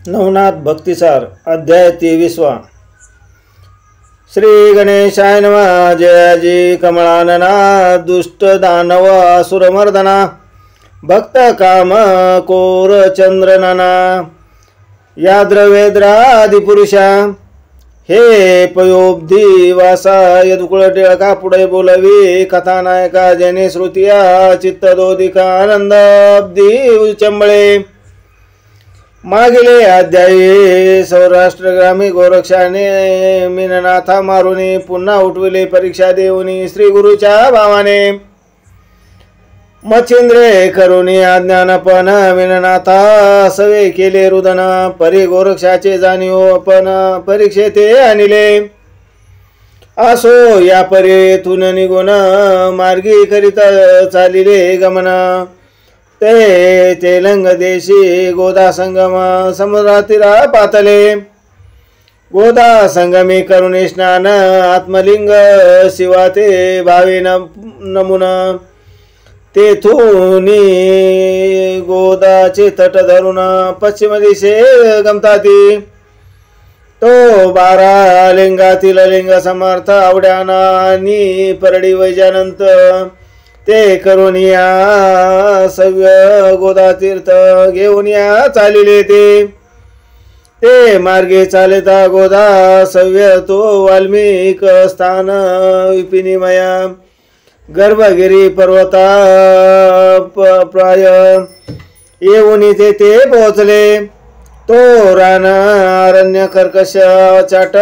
नवनाथ भक्तिसार अध्याय 23वा। श्री गणेशाय नमः। जयाजी कमळानना दुष्ट दानव असुरमर्दना भक्त काम कोर चंद्रनना या द्रवेद्रादिपुरुषा हे पयोब्धी वासा यदुकुळ टिळका पुढे बोलवी कथानायका जने श्रुतिया चित्तदोदिका आनंद अब्धी उचंबळे। मागिले अध्यायी सौराष्ट्र ग्रामी गोरक्षाने मीननाथा मारुनी पुन्हा उठविले परीक्षा देऊनी श्री गुरुच्या भावाने मच्छिंद्रे करुणी अज्ञानपण मीननाथा सवे केले रुदन परी गोरक्षाचे जाणीव पण परीक्षेते आणले असो या परीतून निघून मार्गी करीत चालिले गमन ते तेलंग देशी गोदा संगम समुद्रातीरा पातले गोदा संगमी करुणी स्नान आत्मलिंग शिवा ते भावे नमुन तेथून गोदाचे तट धरून पश्चिम दिशे गमताती तो 12 लिंगातील लिंग समर्थ आवड्यानी परडी वैजानंत ते करून या सव्य गोदा तीर्थ घेऊन या चालिले ते मार्गे चालता गोदा सव्य तो वाल्मिक स्थान विपिनिमया गर्भगिरी पर्वता प्राय येऊन ते पोहोचले तो रान अरण्य कर्कश चाट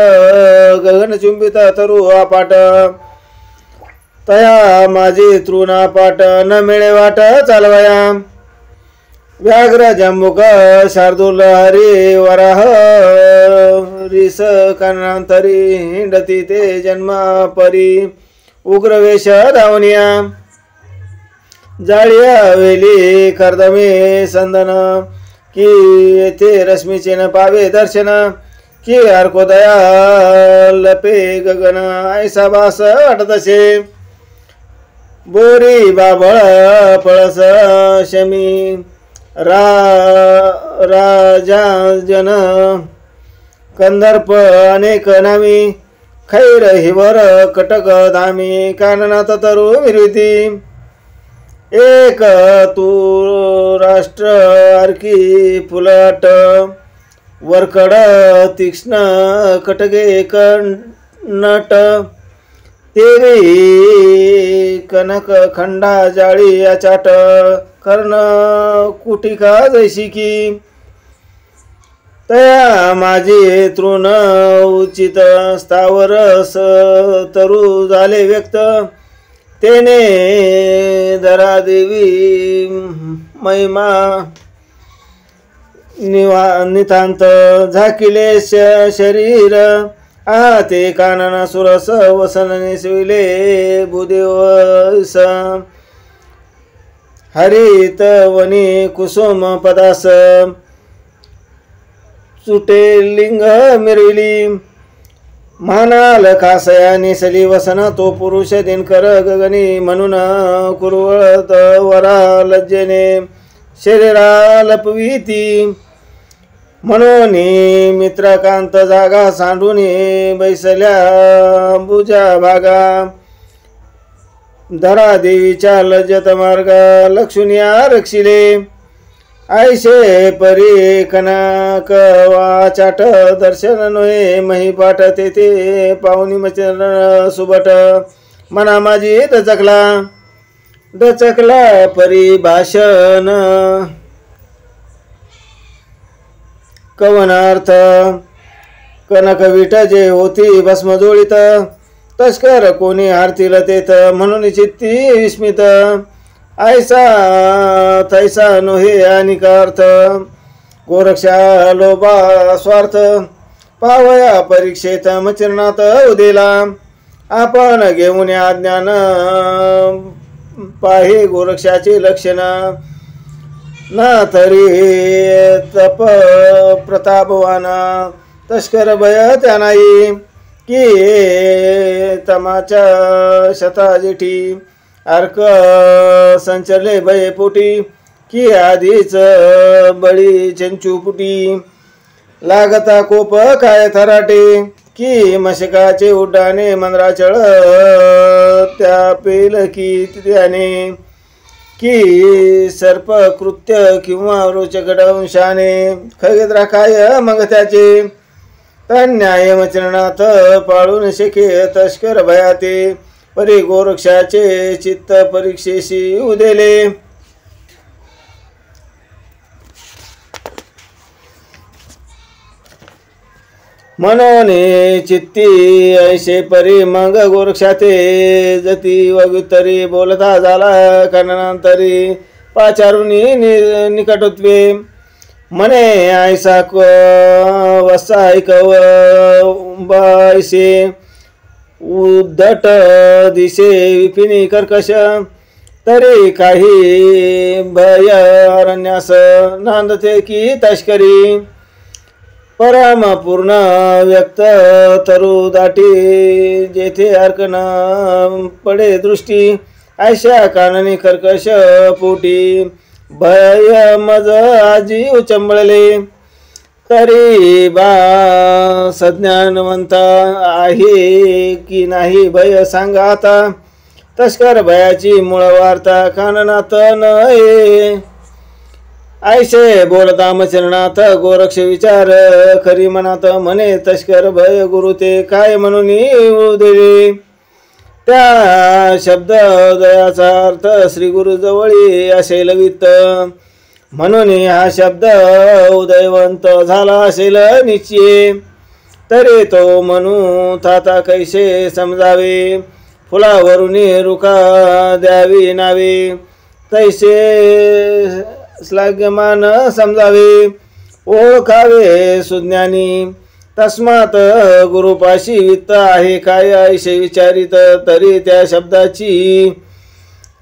गगनचुंबित तरु अपाट तया माझी तृणा पाट न मिळे वाट चालवया व्याघ्र जंबुक शार्दूल हरी वराह रिस कानांतरी हिंडती ते जन्म परी उग्रवेश धावनिया जाळिया वेली कर्दमे संदन की येथे रश्मीचे न पावे दर्शन की अर्कोदया लपे गगन ऐसा भास वाटतसे बोरी बाबळ पळस शमी राजा जन कंदर्प अनेक नामी खैर हिवर कटक धामी काननाथ तरु विरती एक तू राष्ट्र अर्की फुलट वरकड तीक्ष्ण कटगे कनट तेरी कनक खंडा जाळी अचाट कर्ण कुटिका जैशी की तया माझी तृण उचित स्थावर तरु झाले व्यक्त तेने धरा देवी महिमा नितांत झाकिले शरीर ते कानना सुरस वसन नेसविले भूदेवस हरित वनी कुसुम पदास चुटे लिंग मिरविली मानाल कासया नेसली वसन तो पुरुष दिनकर गगनी म्हणून कुरवळत वरा लज्जेने शरीरा लपविती म्हणून मित्रकांत जागा सांडून बैसल्या बुजा भागा धरा देवीच्या लज्जत मार्ग लक्षुनिया रक्षिले ऐशे परी कनक वाचाट दर्शन नोहे महिपाठ तेथे पाहुणी मचन सुबट मना माझी दचकला परी भाषण कवनार्थ कनक विट जे होती भस्म जोडित तस्कर कोणी हारतील तेथ म्हणून चित्ती विस्मित ऐसा तैसा नोहे अनिकार्थ गोरक्षा लोभा स्वार्थ पावया परीक्षेत मचरणात उदेला आपण घेऊन अज्ञान पाहे गोरक्षाचे लक्षण ना तरी तप प्रतापवाना तस्कर भय त्या नाही की तमाच्या शता जेठी अर्क संचरले भय पोटी की आधीच बळी चंचुपुटी लागता कोप काय थराटे की मशकाचे उड्डाणे मंद्राचळ त्या पेल की त्याने की सर्प कृत्य किंवा रोचक दंशाने खगेद्रा काय मग त्याचे तन्याय वचनात पाळून शेके तस्कर भयाते परी गोरक्षाचे चित्त परीक्षेशी उदेले मनोने चित्ती ऐसे परी मग गोरक्षाते जती वगुतरी बोलता झाला कानांतरी पाचारुनी निकटत्वे मने ऐसा वसायक बायसे उद्धट दिसे विपिनी कर्कश तरी काही भय अरण्यास नांदते की तस्करी परम पूर्ण व्यक्त तरु दाटी जेथे अर्कन पडे दृष्टी ऐशा काननी कर्कश पोटी भय मज आजी उचंबळले तरी बा सज्ञानवंत आहे की नाही भय सांगा आता तस्कर भयाची मूळ वार्ता काननात नये ऐसे बोलता मचरणात गोरक्ष विचार खरी मनात म्हणे तस्कर भय गुरु ते काय म्हणून दिले त्या शब्द दयाचा अर्थ श्री गुरु जवळी असेल वित्त म्हणून हा शब्द उदयवंत झाला असेल निश्चय तरी तो म्हणू थाता कैसे समजावे फुलावरून रुका द्यावी नावे तैसे श्लाघ्यमान समजावे ओळखावे सुज्ञानी तस्मात गुरुपाशी वित्त आहे काय ऐसे विचारित तरी त्या शब्दाची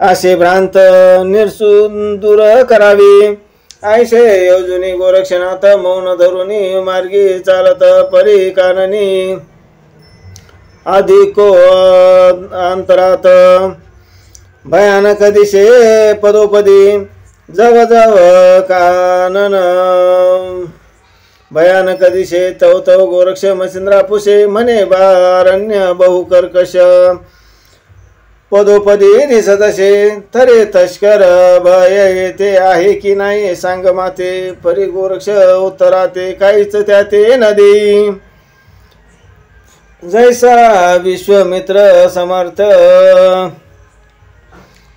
असे भ्रांत निरसून दूर करावी ऐसे योजुनी गोरक्षणात मौन धरुनी मार्गी चालत परी काननी अधिको अंतरात भयानक दिशे पदोपदी जव जव कानन भयानक दिशे तव तव गोरक्ष मचिंद्रा पुषे म्हणे बारण्य बहुकर्कश पदोपदी दिसतसे तरे तस्कर भय येते आहे की नाही सांग माते परी गोरक्ष उत्तराते काहीच त्याते न देई जैसा विश्वमित्र समर्थ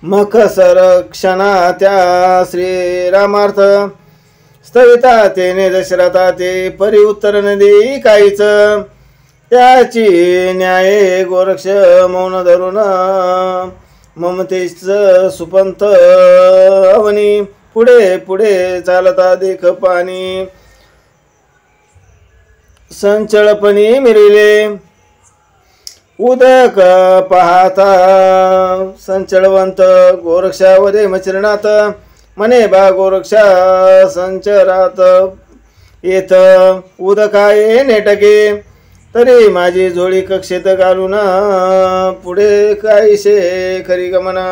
मख संरक्षणा त्या श्रीरामार्थ स्थविता तेने दशरथा ते परी उत्तर न देई काहीच त्याची न्याय गोरक्ष मौन धरून ममतेच सुपंत अवनी पुढे पुढे चालता देख पाणी संचळपणी मिरिले उदक पाहता संचळवंत गोरक्षावदे मचरणात मने बा गोरक्षा संचरात येत उदकाये नेटके तरी माझी जोडी कक्षेत घालून पुढे काहीसे खरी गमना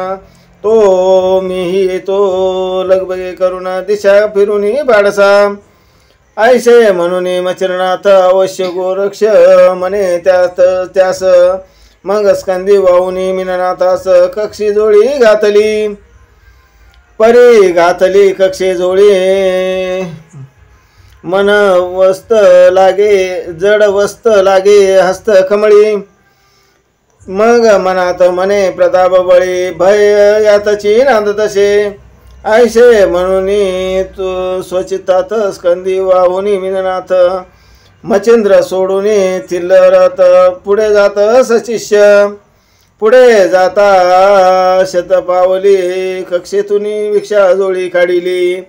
तो मीही येतो लगबगे करून दिशा फिरून बाडसा ऐसे म्हणून मचरणात अवश्य गोरक्ष म्हणे त्यास मग स्कंदी वाहुनी मिननाथास कक्षी जोडी घातली परी घातली कक्षे जोडी मन वस्त लागे जड वस्त लागे हस्त कमळी मग मनात मने प्रताप बळी भय यातची नांद तसे ऐसे म्हणून तू स्वचितात स्कंदी वाहुनी मिननाथ मचिंद्र सोडून थिल्लरत पुढे जात सशिष्य पुढे जाता शतपावली कक्षेतून भिक्षा जोळी काढिली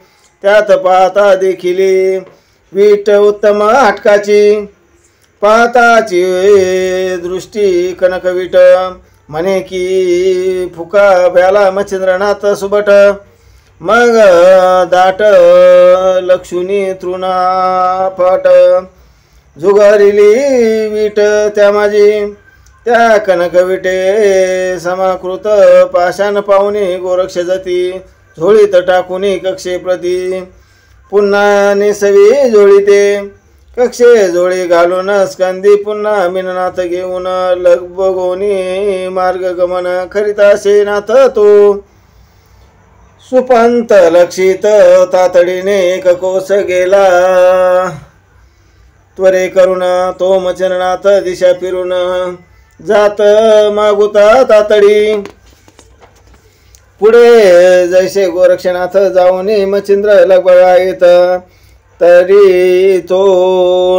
त्यात पाहता देखिली वीट उत्तम हटकाची पाहताची दृष्टी कनकवीट म्हणे की फुका भ्याला मच्छिंद्रनाथ सुबट मग दाट लक्षुनी तृणापट जुगारिली वीट त्या माझी त्या कनकविटे समाकृत पाषाण पाहुणी गोरक्ष जती झोळीत टाकुनी कक्षे प्रती पुन्हा नेसवी जोळीते कक्षे जोळी घालून स्कंदी पुन्हा मिननाथ घेऊन लगबगोनी मार्ग गमन करीतासे नाथ तो सुपंत लक्षित तातडीने ककोस गेला त्वरे करून तो मचननाथ दिशा फिरून जात मागुता तातडी पुढे जैसे गोरक्षनाथ जाऊन मच्छिंद्र लगबगा येत तरी तो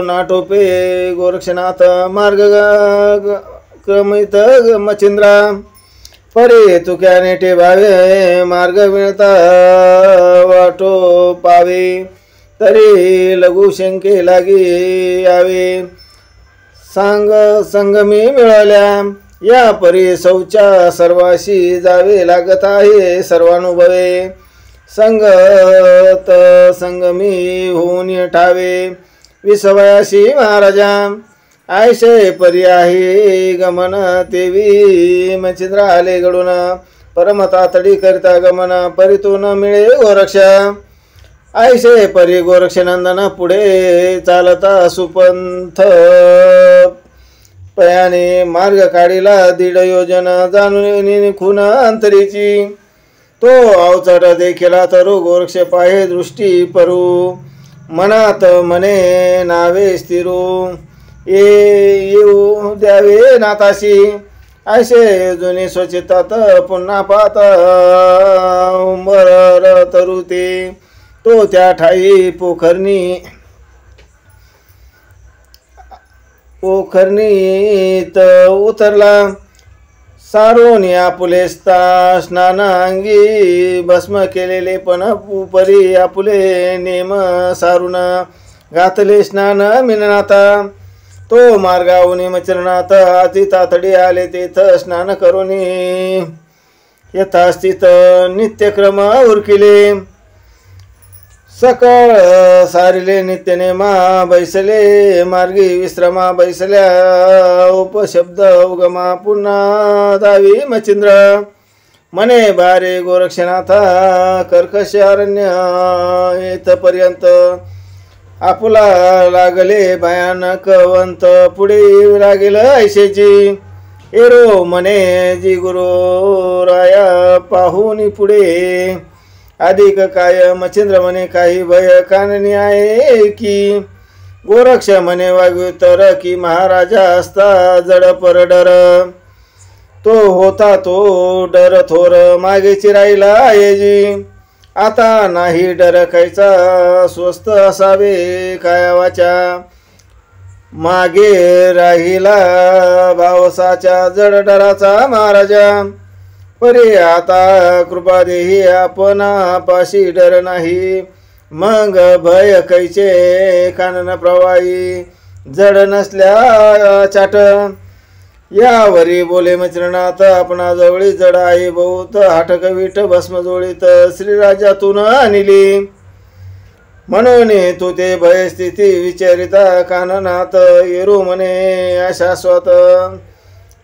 नाटोपे गोरक्षनाथ मार्ग क्रमित मच्छिंद्रा परे तुक्याने टेभावे मार्ग मिळता वाटो पावे तरी लघु शंके लागी यावे संगमी मिळाल्या या परी शौचा सर्वाशी जावे लागत आहे सर्वानुभवे संगत संगमी होऊन ठावे विसवयाशी महाराजा आयशे परी आहे गमन तेवी मच्छिंद्र आले घडून परम तातडी करिता गमन परितून मिळे गोरक्ष आयशे परी गोरक्षनंदन पुढे चालता सुपंथ पयाने मार्ग काढीला दीड योजन जाणून खून अंतरीची तो अवचट देखिला तरू गोरक्ष पाहे दृष्टी परू मनात मने नावे स्थिरू येऊ द्यावे नाताशी ऐसे जुनी स्वचितात पुन्हा पाहत उंबर तरू ते तो त्या ठाई पोखरणीत उतरला सारून आपुले स्नान अंगी भस्म केलेले पण परी आपुले नेम सारून घातले स्नान मिननाथा तो मार्गावून मचरनाथ अति तातडी आले तेथ स्नान करून यथास्थित नित्यक्रम उरकिले सकळ सारिले नित्यनेमा बैसले मार्गी विश्रमा बैसल्या उपशब्द उगमा पुन्हा दावी मच्छिंद्र मने बारे गोरक्षनाथा कर्कश अरण्य येथपर्यंत आपुला लागले भयानक वंत पुढे लागेल ऐशेची एरो मने जी गुरु राया पाहुनी पुढे अधिक काय मच्छिंद्र म्हणे काही भय काननी आहे की गोरक्ष म्हणे वाग्युत्तर की महाराजा असता जड परडर तो होता तो डर थोर मागेची राहिला आहे जी आता नाही डर खायचा स्वस्त असावे काय वाचा मागे राहिला भावसाच्या जड डराचा महाराजा परी आता कृपा देही आपण पाशी डर नाही मग भय कैचे कानन प्रवाही जड नसल्या चाट यावरी बोले मचरनाथ आपणा जवळी जड आहे बहुत हाटक विठ भस्म जोळीत श्रीराजातून आणली म्हणून तू ते भय स्थिती विचारिता काननाथ येरू म्हणे अशाश्वत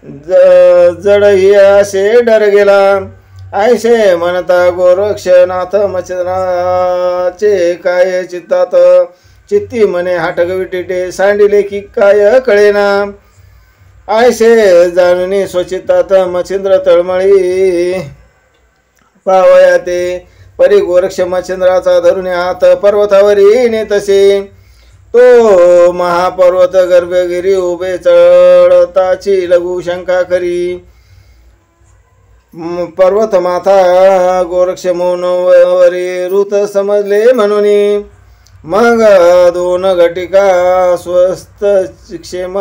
जड ही असे डर गेला ऐसे म्हणता गोरक्षनाथ मच्छराचे काय चित्तात चित्ती म्हणे हाटक विटिटे सांडिले की काय कळेना ऐसे जाणून स्वचित्तात मच्छिंद्र तळमळी पावया ते परी गोरक्ष मच्छिंद्राचा धरून हात पर्वतावरी नेतसे तो महापर्वत गर्भगिरी उभे चढताची लघु शंका करी पर्वत माथा गोरक्ष मौनवरी ऋत समजले म्हणून मग दोन घटिका स्वस्त क्षेम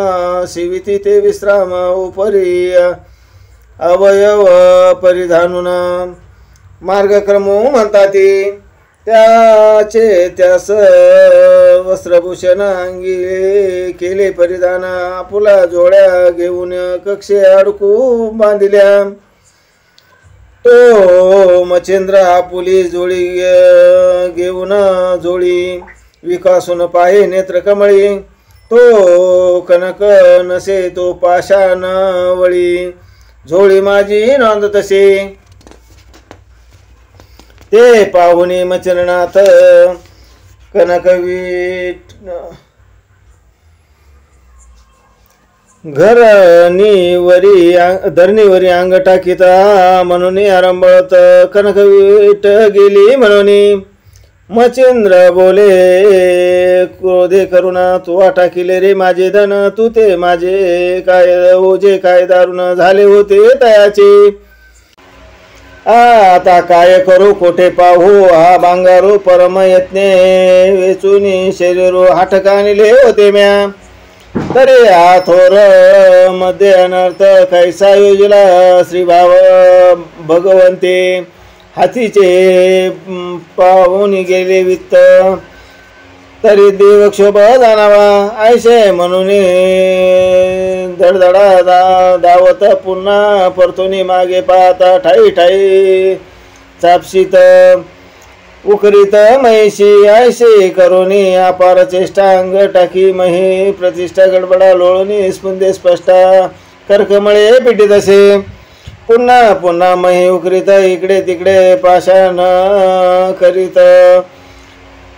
शिविती ते विश्राम उपरी अवयव परिधानून मार्गक्रमो म्हणतात त्याचे त्यास वस्त्रभूषण अंगी केले परिधान आपुला जोड्या घेऊन कक्षे अडकू बांधिल्या तो मच्छिंद्र आपुली जोडी घेऊन जोडी विकासून पाहे नेत्र कमळी तो कनक नसे तो पाषाण वळी झोळी माझी नोंद तसे ते पाहुणे मचरनाथ कनकवीट धरणीवरी अंग टाकीता म्हणून आरंभळत कनक विट गेली म्हणून मच्छिंद्र बोले क्रोधे करुणा तू टाकिले रे माझे धन तू ते माझे काय ओझे काय दारुण झाले होते तयाचे आता काय करू कोठे पाहू हा बांगारू परम यत्ने वेचून शरीरो हाटकानिले होते म्या तरी हा थोर मध्ये अनर्थ कैसा योजला श्री भाव भगवंते हातीचे पाहून गेले वित्त तरी देवक्षोभ जाणावा ऐसे म्हणून धडधडा धावत पुन्हा परतुनी मागे पाहता ठाई ठाई चापशीत उकरीत महिषी ऐसे करुणी अपार चेष्टा अंग टाकी मही प्रतिष्ठा गडबडा लोळणी स्पुंदे स्पष्टा कर्कमळे पिटीत असे पुन्हा पुन्हा मही उकरीत इकडे तिकडे पाषाण करीत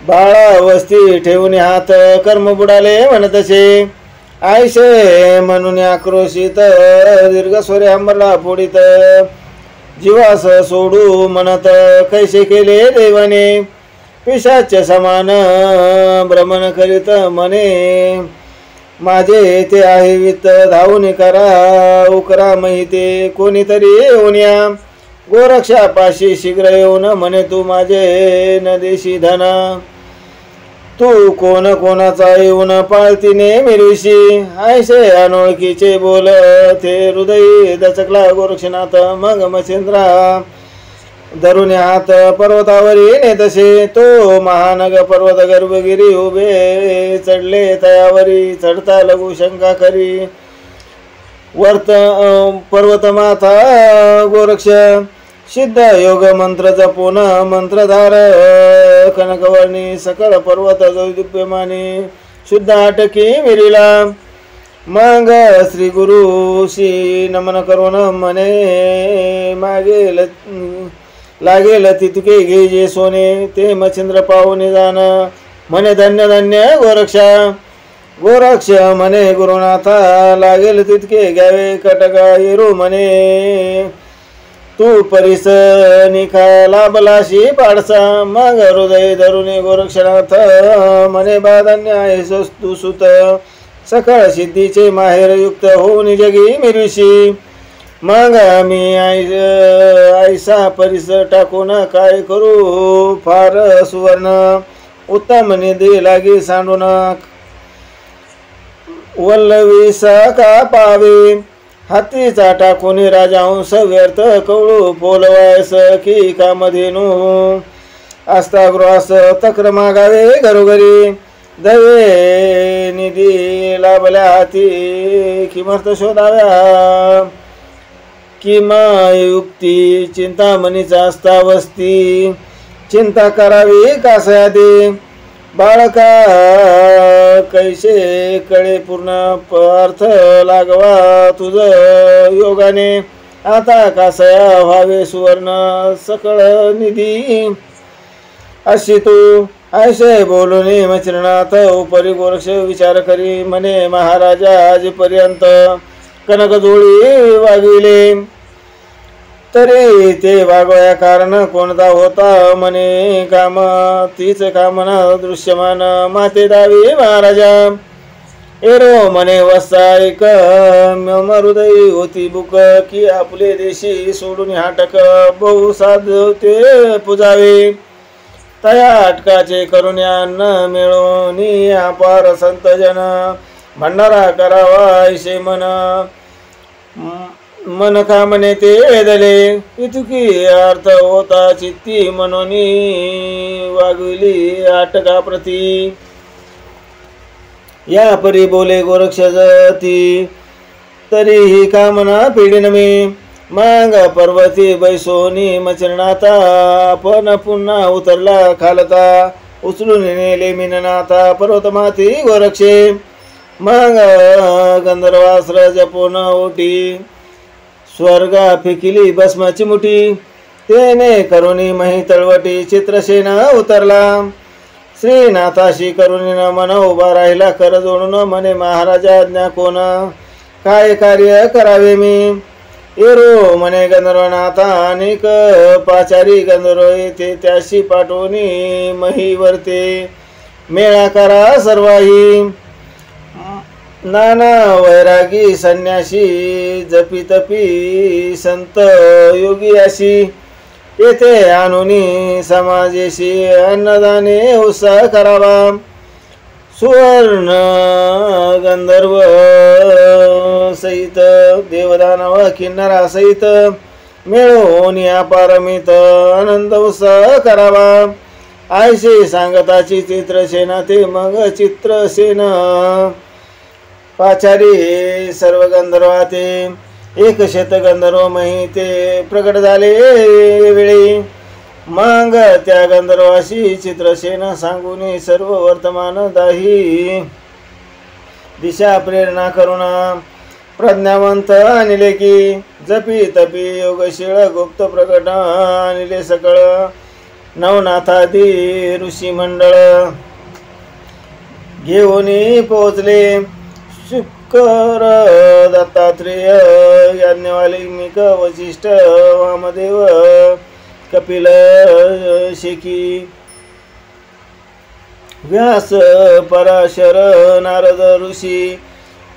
बाळा वस्ती ठेवून हात कर्म बुडाले म्हणत असे ऐसे म्हणून आक्रोशित दीर्घ स्वरे अंबरला फोडीत जीवास सोडू म्हणत कैसे केले देवाने पिशाच समान भ्रमण करीत मने माझे ते आहे वित्त धावून करा उकरा महिते कोणीतरी येऊन या गोरक्षापाशी शीघ्र येऊन म्हणे तू माझे न देशी धन तू कोण कोणाचा येऊन पाळतीने मिरविशी ऐसे अनोळखीचे बोल ते हृदय दचकला गोरक्षनाथ मग मच्छिंद्रा धरून हात पर्वतावरी नेतसे तो महानग पर्वत गर्भगिरी उभे चढले तयावरी चढता लघु शंका करी वर्त पर्वत माथा गोरक्ष सिद्ध योग मंत्र जपून मंत्रधार कनकवर्णी सकळ पर्वत दिव्यमाने शुद्ध आटकी विरिला मग श्री गुरुशी नमन करून म्हणे मागे लागेल तितके घे जे सोने ते मच्छिंद्र पाहुणे जाण म्हणे धन्य धन्य गोरक्ष म्हणे गुरुनाथा लागेल तितके घ्यावे कटका येरू म्हणे तू परिस निखा लाभलाशी पाडसा मग हृदय धरुणे गोरक्षनाथ म्हणे बाधन्य आहे तू सुत सकळ सिद्धीचे माहेर युक्त होऊन जगी मिरविशी मग मी ऐसा परिस टाकून काय करू फार सुवर्ण उत्तम निधी लागी सांडून वल्लवीसा का पावे हातीचा टाकून राजांस व्यर्थ कवळू पोलवायस की कामधेनू आस्थागृहास तक्र मागावे घरोघरी दवे निधी लाभल्या हाती किमर्थ शोधाव्या किमा युक्ती चिंतामणीचा अस्तावस्ती चिंता करावी कासयादी बाळका कैसे कळे पूर्ण अर्थ लागवा तुझ योगाने आता कासया व्हावे सुवर्ण सकळ निधी अशी तू ऐसे बोलून मच्छिंद्रनाथ उपरी गोरक्ष विचार करी म्हणे महाराजा आजपर्यंत कनकजोळी वागिले तरी ते वागवया कारण कोणता होता म्हणे काम तीच कामना दृश्यमान माते दावी महाराजा एरो म्हणे वसायक मम हृदय होती बुक की आपले देशी सोडून हाटक बहु साधते पुजावे तया अटकाचे करुण्यान मिळून अपार संत जन भंडारा करावा ऐसे मन कामने ते वेदले इतकी अर्थ होता चित्ती म्हणून वागविली आटका प्रती या परी बोले गोरक्ष जती तरी ही कामना पिढीन मी मग पर्वती बैसोनी मच्छिंद्रनाथा आपण पुन्हा उतरला खालता उचलून नेले मीननाथा पर्वतमाती गोरक्षे मग गंधर्वास्त्र जपून ओटी स्वर्गा फेकिली भस्माची मुठी तेने करुणी मही तळवटी चित्रसेन उतरला श्रीनाथाशी करुणीनं मन उभा राहिला कर जोडून म्हणे महाराजा आज्ञा कोण काय कार्य करावे मी. एरो म्हणे गंधर्वनाथा अनेक पाचारी गंधर्व येथे त्याशी पाठवणी मही वरते. मेळा करा सर्वाही नाना वैरागी संन्यासी जपी तपी संत योगी अशी. येथे आणूनी समाजेशी अन्नदाने उत्साह करावा. सुवर्ण गंधर्व सहित देवदानव किन्नरा सहित मिळून या पारमित आनंद उत्साह करावा. आयसे सांगताची चित्रसेना ते मग चित्रसेन पाचारी सर्व गंधर्वाते. एक शेत गंधर्व मही ते प्रकट झाले वेळी. मग त्या गंधर्वाशी चित्रसेन सांगून सर्व वर्तमान दाही दिशा प्रेरणा करुणा प्रज्ञावंत आणले की. जपी तपी योगशीळ गुप्त प्रकट आणले सकळ. नवनाथादी ऋषी मंडळ घेऊन पोचले. शुकर दत्तात्रेय याज्ञवल्क्य वशिष्ठ वामदेव कपिल शेकी व्यास पराशर नारद ऋषी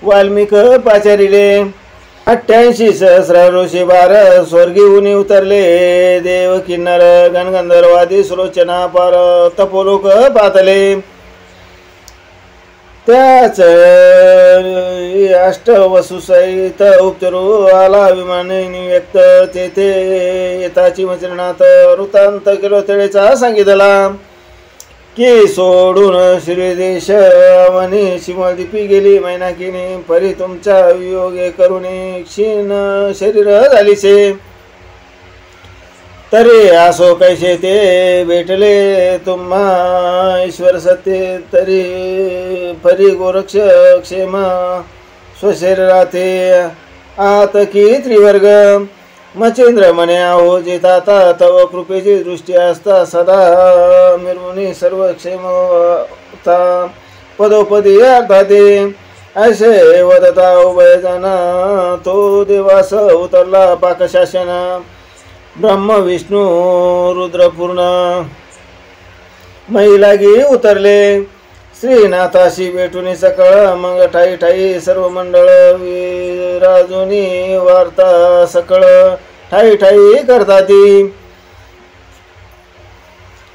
वाल्मिक पाचारिले. 88 सहस्र ऋषी 12 स्वर्गीहून उतरले. देव किन्नर गणगंधर्वादी सुलोचना पार तपोलोक पातले. त्याच अष्टवसुसहित उपचरू आला विमाने व्यक्त. तेथे येताची वचनात वृत्तांत केलो तेळेचा सांगितला की. सोडून श्रीदेश वनी शिमदीपी गेली मैनाकिनी. परी तुमचा वियोगे करुणी क्षीण शरीर झालीसे. तरी असो कैसे ते भेटले तुम्हा ईश्वर सत्य. तरी परी गोरक्ष क्षेम स्वशरीराते आत की त्रिवर्ग. मच्छिंद्र म्हणे आहो जेताता तव कृपेची दृष्टी असता सदा मिरवुनी सर्व क्षेमता पदोपदी अर्थाते. असे वदता उभय जना तो देवास उतरला पाकशासन. ब्रह्म विष्णू रुद्रपूर्ण महिलागी उतरले. श्रीनाथाशी भेटून सकळ. मग ठाई ठाई सर्व मंडळ विराजुनी वार्ता सकळ ठाई ठाई करताती.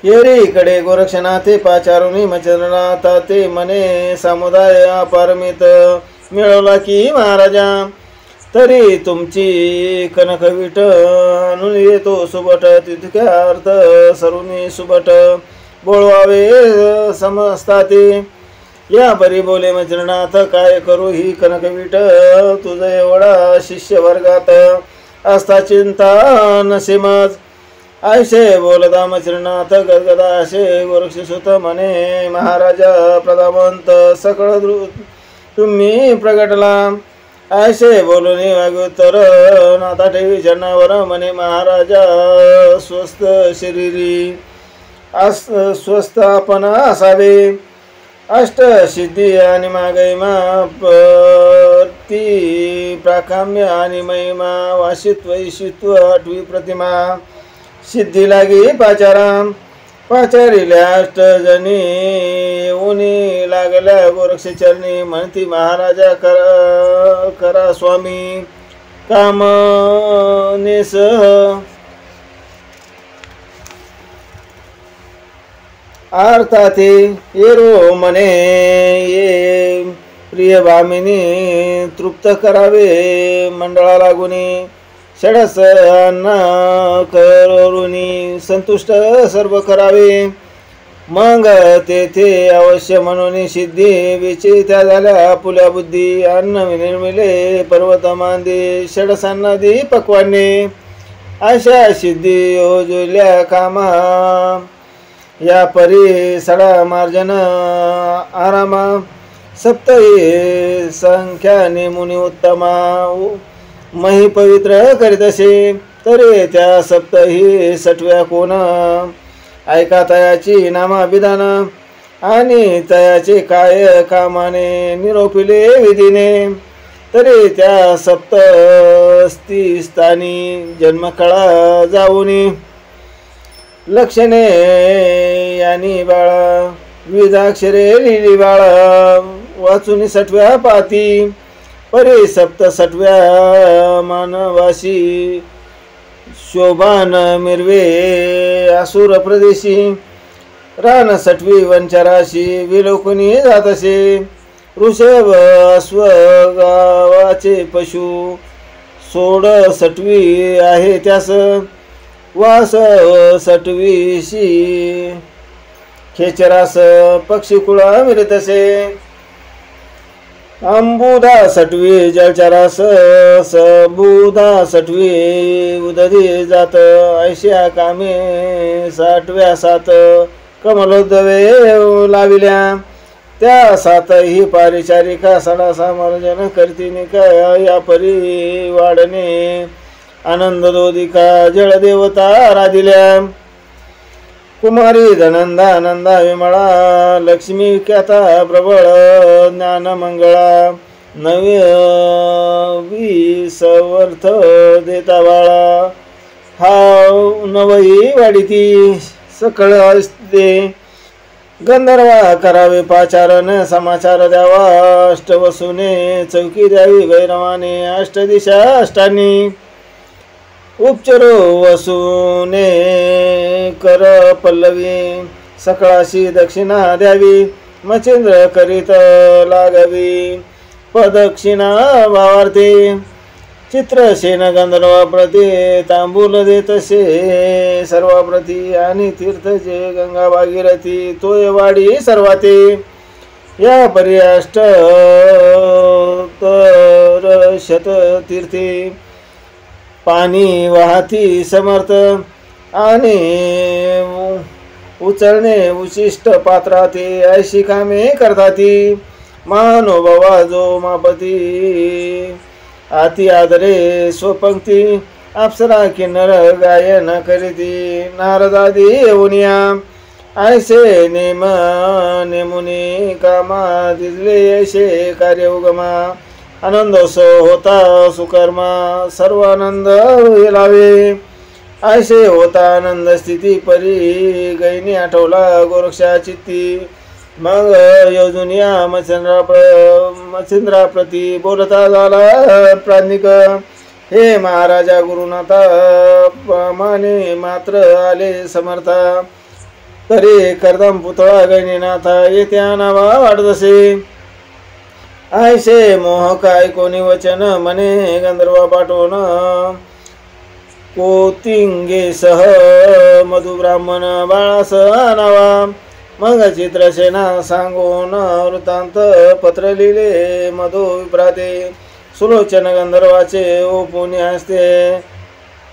येरीकडे गोरक्षनाथे पाचारुनी मच्छिंद्रनाथा ते म्हणे समुदाय अपारमित मिळवला की महाराजा. तरी तुमची कनकविट आणून येतो सुबट. तितक्या अर्थ सरुनी सुबट बोलवावे समजताते. या परी बोले मच्छिंद्रनाथ काय करू ही कनकविट. तुझ एवढा शिष्य वर्गात असता चिंता नसेमज. ऐसे बोलता मच्छिंद्रनाथ गदगदा असे गोरक्षसुत म्हणे. महाराजा प्रधावंत सकळ तुम्ही प्रगटला. ऐसे बोलून वाग्योत्तर नाथा ठेवी चरणावर म्हणे. महाराजा स्वस्थ शरीरी स्वस्थ आपण असावे. अष्ट सिद्धी आणि मागैमा ती प्राकाम्य आणि महिमा वाशित्व ईशित्व 8वी प्रतिमा. सिद्धी लागी पाचाराम पाचारिल्या अष्टजनी येऊनी लागल्या गोरक्षचरणी. म्हणती महाराजा करा स्वामी कामनेस. अर्थाते येरो म्हणे ये प्रिय भामिनी तृप्त करावे मंडळा लागुनी. षडस अन्न करुणी संतुष्ट सर्व करावे. मग तेथे अवश्य म्हणून सिद्धी विचित्या झाल्या आपुल्या बुद्धी. अन्न निर्मिले पर्वत मांदे षडसांनादी पक्वाने. अशा सिद्धी योजल्या कामा या परी सडा मार्जन आरामा. सप्तही संख्या नेमुनी उत्तमा मही पवित्र करीत असे. तरी त्या सप्तही सटव्या कोण. ऐका तयाची नामाभिधान आणि तयाचे काय कामाने निरोपिले विधीने. तरी त्या सप्तस्ती स्थानी जन्मकळा जाऊनी लक्षणे यानी बाळा विविधाक्षरे लिहिली बाळा वाचून सटव्या पाती परी सप्तसटव्या मानवासी शोभान मिरवे असुर प्रदेशी रान सटवी वंचराशी विलोकनी जातसे ऋषभ अश्व गावाचे पशु सोड सटवी आहे त्यास वास सटवीशी खेचरास पक्षी कुळा मिळतसे अंबुधा सटवी जलचरास सबुधा सटवी उदधी जात ऐश्या कामे साठव्या सात कमलोद्भवे लाविल्या त्या सातही पारिचारिका सडा सामर्जन करतिनिका या परी वाढणे आनंद दोदिका जळदेवता राधिल्या कुमारी धनंदा आनंदा विमळा लक्ष्मी विख्याता प्रबळ ज्ञान मंगळा नवी सवर्थ देता बाळा हा नवई वाढीती सकळ असते गंधर्वा करावे पाचारण समाचार द्यावा अष्टवसुने चौकी द्यावी भैरवाने अष्टदिशा अष्टांनी उपचरो वसुने कर पल्लवी सकळाशी दक्षिणा द्यावी मच्छिंद्र करीत लागावी पदक्षिणा भावार्थे चित्रसेन गंधर्वाप्रती तांबूल देतसे सर्वाप्रती आणि तीर्थ जे गंगा भागीरथी तोय वाडी सर्वाते या परी अष्ट तर शत तीर्थी पाणी वाहती समर्थ आणि उचलणे उशिष्ट पात्राती ऐशी कामे करताती महानुभावा जो मापती आती आदरे स्वपंक्ती अप्सरा किन्नर गायन करीती नारदादी येऊनिया ऐसे नेमुनी कामा दिसले ऐसे कार्य उगमा आनंदोत्सव होता सुकर्मा सर्वानंद लावे ऐसे होता आनंद स्थिती परी गैनी आठवला गोरक्षा चित्ती मग योजुनिया मच्छिंद्राप्रती बोलता झाला प्राज्ञिक हे महाराजा गुरुनाथा माने मात्र आले समर्था तरी कर्दम पुतळा गैनीनाथा येत्या नावा वाढदसे ऐसे मोहक ऐकोनी वचन मने गंधर्वा पाठवून कोतिंगे सह मधु ब्राह्मण बाळास आणावा मग चित्रसेना सांगून वृत्तांत पत्र लिहिले मधु विप्राते सुलोचन गंधर्वाचे ओपुनी हस्ते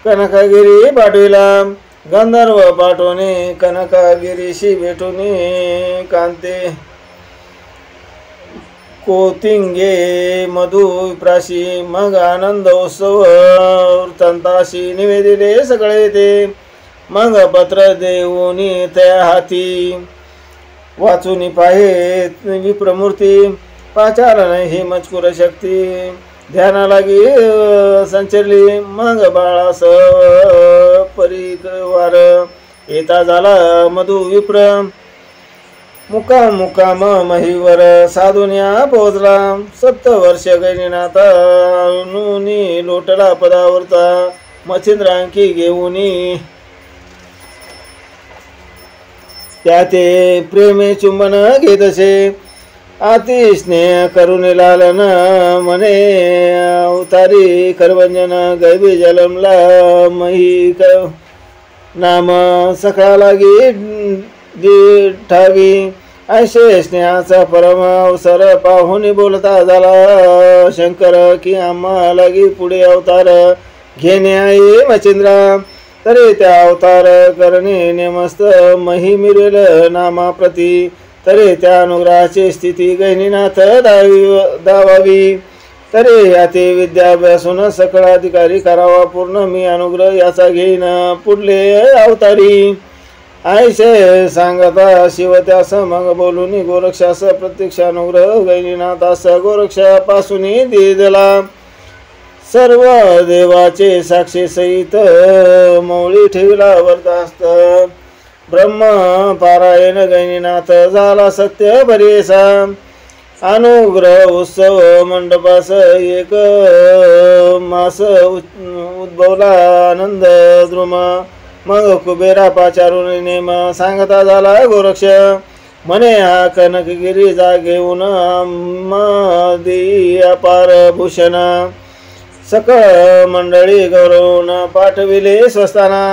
कनकागिरी पाठविला गंधर्व पाठवणे कनकागिरीशी भेटून कांते कोतिंगे मधु विप्राशी मग आनंदोत्सव वृत्तांताशी निवेदिले सगळे ते मग पत्र देऊनी त्या हाती वाचून पाहे विप्रमूर्ती पाचारण ही मजकूर शक्ती ध्याना लागी संचरली मग बाळास परिवार येता झाला मधु विप्र मुकाम महीवर साधुन्या पोहोचला 7 वर्ष गैनीनाथा नुनी लोटला पदावरचा मच्छिंद्रांकी घेऊनी त्या ते प्रेमे चुंबन घेतसे अति स्नेह करून लालन मने अवतारी करवंजन गैबी जलमला मही नाम सखा लागी ठावी ऐसे स्नेहाचा परम अवसर पाहुनी बोलता झाला शंकर की आम्हा लागी पुढे अवतार घेणे आहे मच्छिंद्रा तरी त्या अवतार करणे नेमस्त मही मिळेल नामाप्रती तरी त्या अनुग्रहाची स्थिती गैनीनाथ दावावी तरी याते विद्याभ्यासून सकळ अधिकारी करावा पूर्ण मी अनुग्रह याचा घेईन पुढले अवतारी आयशे सांगता शिव त्यास मग बोलून गोरक्षास प्रत्यक्षानुग्रह गैनीनाथास गोरक्षापासून दिला सर्व देवाचे साक्षी सहित मौळी ठेवला वरदास्त ब्रह्म पारायण गैनीनाथ झाला सत्य परेसा अनुग्रह उत्सव मंडपास एक मास उद्भवला आनंद द्रुम मग कुबेरा पाचारून नेम सांगता झाला गोरक्ष म्हणे हा कनकगिरी जा घेऊन देई अपार भूषण सकळ मंडळी गौरवून पाठविले स्वस्ताना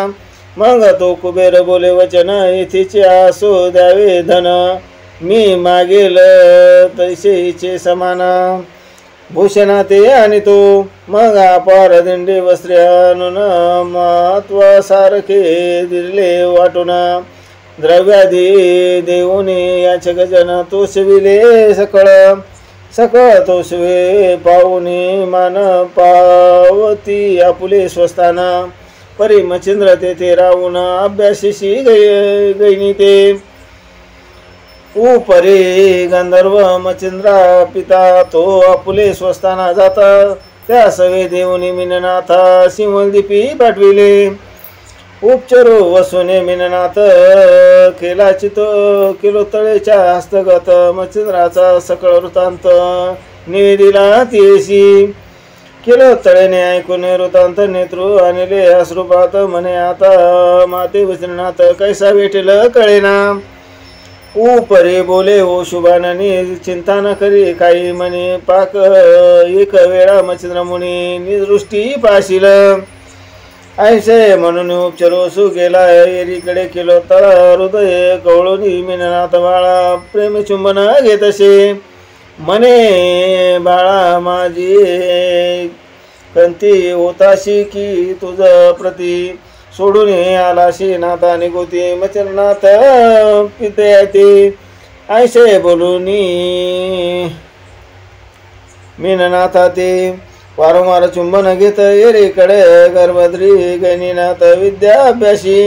मग तो कुबेर बोले वचन येथेचे असो द्यावे धन मी मागेल तैसेचे समान भूषणा ते आणि तो मग अपार दिंडे वस्त्रे आणून महत्वासारखे दिले वाटून द्रव्याधी देऊने याचे गजन तोषविले सकळ सकळ तोषवे पाहुणे मान पावती आपुले स्वस्ताना परी मच्छिंद्र तेथे राहून अभ्यासीशी गैनी ते उपरे गंधर्व मच्छिंद्रा पिता तो आपुले स्वस्ताना जाता त्या सवे देऊनी मीननाथा सिंहदीपी पाठविले उपचरो वसुने मीननाथ केला चित किलो तळेच्या हस्तगत मच्छिंद्राचा सकळ वृत्तांत निवेदिला तेशी किलो तळेने ऐकून वृत्तांत नेतृ आणले अश्रुपात म्हणे आता माते वचनाथ कैसा भेटेल कळेना उपरे बोले ओ शुभाननी चिंता न करी काही म्हणे पाक एक वेळा मच्छिंद्र मुनी निदृष्टी पाशील ऐसे म्हणून उपचरोसू गेला एरीकडे केलो तळा हृदय कवळूनी मीननाथ बाळा प्रेम चुंबन घेत असे म्हणे बाळा माझी कंती होताशी की तुझ प्रती सोडून आलाशी नाथा निगोती मच्छिंद्रनाथ पिते ते ऐसे बोलूनी मीननाथा ते वारंवार चुंबन घेत एरीकडे गर्भद्री गैनीनाथ विद्याभ्यासी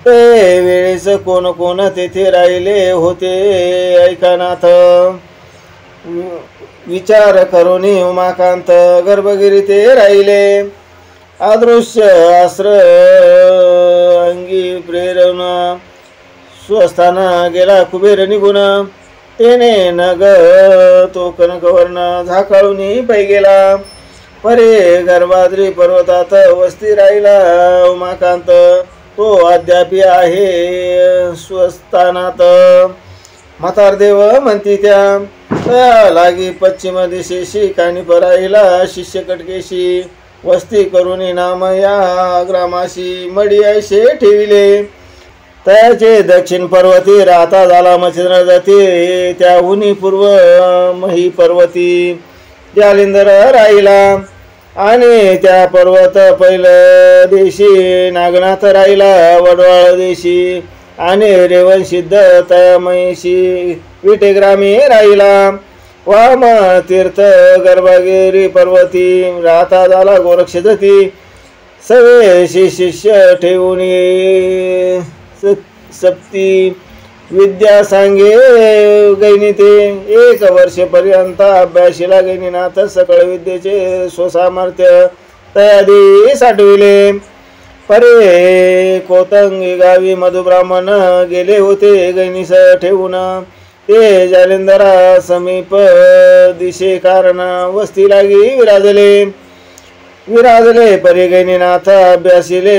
ते वेळेस कोण कोण तेथे राहिले होते ऐकानाथ विचार करून उमाकांत गर्भगिरी ते राहिले अदृश्य आश्र अंगी प्रेरण स्वस्थाना गेला कुबेर निघून तेने नग तो कनकवर्ण झाकाळून पै गेला परे गर्भाद्री पर्वतात वस्ती राहिला उमाकांत तो अद्यापी आहे स्वस्थानात म्हातारदेव म्हणती त्या लागी पश्चिम दिशेशी कानी पराईला शिष्य कटकेशी वस्ती करून नाम या ग्रामाशी मडी ऐसे ठेविले त्याचे दक्षिण पर्वती राहता झाला मच्छिंद्र जाती त्याहुनी पूर्व मही पर्वती जालिंदर राहिला आणि त्या पर्वत पहिलं देशी नागनाथ राहिला वडवाळ देशी आणि रेवण सिद्ध तयामयशी विटेग्रामी राहिला वाम तीर्थ गर्भगिरी पर्वती राहता झाला गोरक्ष जाती सवेशी शिष्य ठेवून सप्ती विद्या सांगे गैनीते एक वर्षपर्यंत अभ्यासीला गैनीनाथ सकळ विद्येचे स्वसामर्थ्य तयादी साठविले परे कोतंगी गावी मधुब्राह्मण गेले होते गैनीस ठेवून ते जालिंदरा समीप दिशे कारण वस्ती लागी विराजले परी गैनीनाथ अभ्यासीले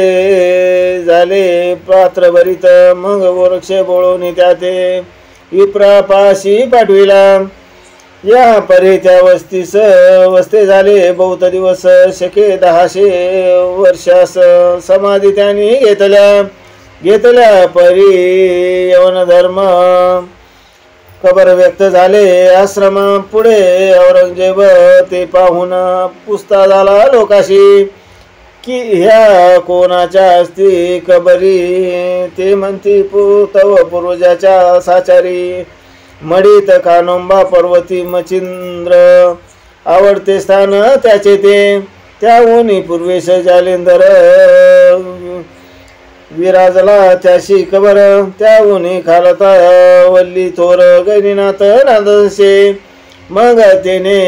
झाले पात्र भरीत मग गोरक्ष बोळून त्या ते विप्रपाशी पाठविला या परी त्या वस्तीस वस्ते झाले बहुत दिवस शके 1000 वर्षास समाधी त्यांनी घेतल्या परी यवन धर्म कबर व्यक्त झाले आश्रम पुढे औरंगजेब ते पाहून पुसता झाला लोकाशी की ह्या कोणाच्या असती कबरी ते म्हणती तव पूर्वजाच्या साचारी मडीत कानोंबा पर्वती मच्छिंद्र आवडते स्थान त्याचे ते त्याहून पूर्वेश जालिंदर विराजला त्याशी कबर त्याहून खालता वल्ली थोर गैरीनाथ नांदसे मग तेने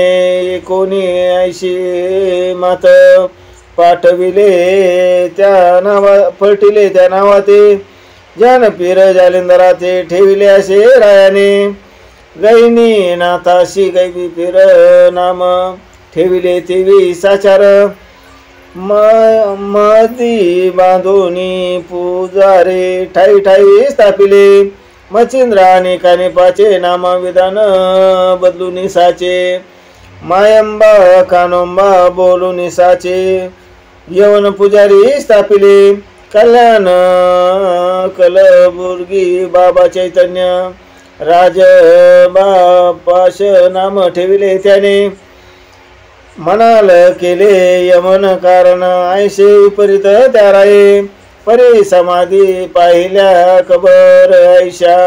79 मात पाठविले त्या नावा पलटिले त्या नावाते जन पीर जालिंदरा ते ठेविले असे रायाने गैनी नाथाशी गैबी पीर नाम ठेविले तेवी साचार मदी बांधोनी पुजारे ठाई ठाई स्थापिले मच्छिंद्र आणि कानिपाचे नाम विधान बदलून साचे मायंबा कानोंबा बोलून साचे यवन पुजारी स्थापिले कल्याण कलबुर्गी बाबा चैतन्य राज बापाश नाम ठेविले त्याने मनाल केले यमन कारण ऐशे विपरीत त्या राये परी समाधी पाहिल्या कबर ऐशा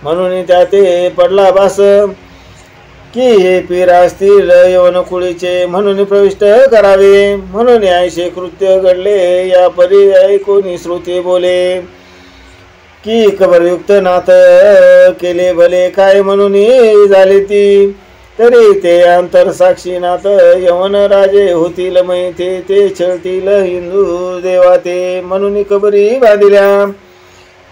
म्हणून त्याते पडला बास की हे पीर असतील यवन कुळीचे म्हणून प्रविष्ट करावे म्हणून ऐशे कृत्य घडले या परी ऐकून श्रुती बोले की कबरयुक्त नाथ केले भले काय म्हणून झाले ती तरी ते अंतर साक्षी नाथ यवन राजे होतील मैथे ते छळतील हिंदू देवा ते म्हणून कबरी बांधिल्या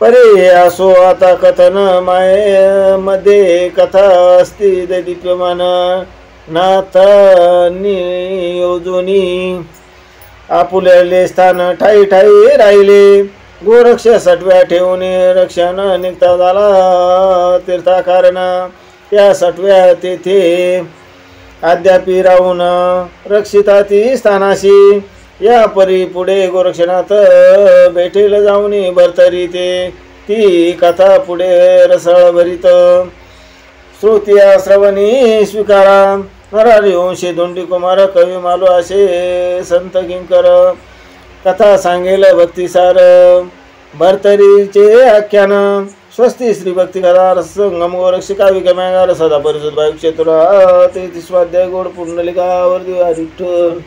परे असो आता कथन माये मध्ये कथा असती दैदिप्यमान नाथांनी योजोनी आपुलेले स्थान ठाई ठाई राहिले गोरक्ष सटव्या ठेवून रक्षण निघता झाला तीर्था कारण त्या सटव्या तेथे अद्यापि राहून रक्षिताती स्थानाशी या परी पुढे गोरक्षनाथ भेटेल जाऊन भरतरी ते ती कथा पुढे रसळ भरित श्रुतिया श्रवणी स्वीकारा नरारी वंशी धोंडी कुमार कवी मालो असे संत किंकर कथा सांगेल भक्तिसार भरतरीचे आख्यान स्वस्ती श्री भक्ती कथा संगम गोरक्षिका विगम्यागार सदा परिषद भाई क्षेत्र 33 स्वाध्याय गोड पुंडलिका वर्दी विठ्ठल